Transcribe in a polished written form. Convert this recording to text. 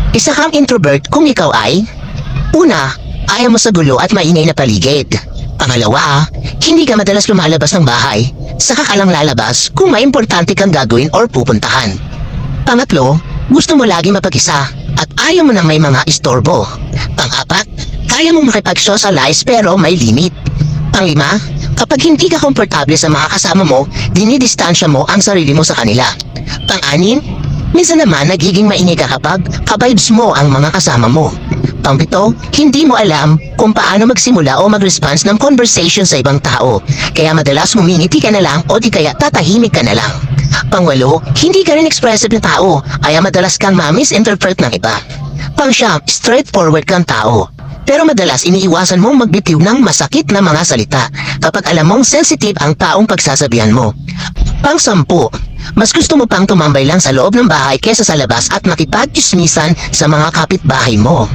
Isa kang introvert kung ikaw ay: una, ayaw mo sa gulo at maingay na paligid. Pangalawa, hindi ka madalas lumalabas ng bahay. Saka ka lang lalabas kung may importante kang gagawin or pupuntahan. Pangatlo, gusto mo lagi mapag-isa at ayaw mo nang may mga istorbo. Pang-apat, kaya mong makipag-socialize pero may limit. Panglima, kapag hindi ka komportable sa mga kasama mo, dinidistansya mo ang sarili mo sa kanila. Pang-anim, minsan naman nagiging maingay ka kapag ka-vibes mo ang mga kasama mo. Pang-pito, hindi mo alam kung paano magsimula o mag-response ng conversation sa ibang tao. Kaya madalas humingiti ka na lang o di kaya tatahimik ka na lang. Pang-walo, hindi ka rin expressive na tao, kaya madalas kang ma-misinterpret ng iba. Pang-siyam, straightforward kang tao. Pero madalas iniiwasan mong magbitiw ng masakit na mga salita kapag alam mong sensitive ang taong pagsasabihan mo. Pang-sampu, mas gusto mo pang tumambay lang sa loob ng bahay kesa sa labas at makipag-chismisan sa mga kapitbahay mo.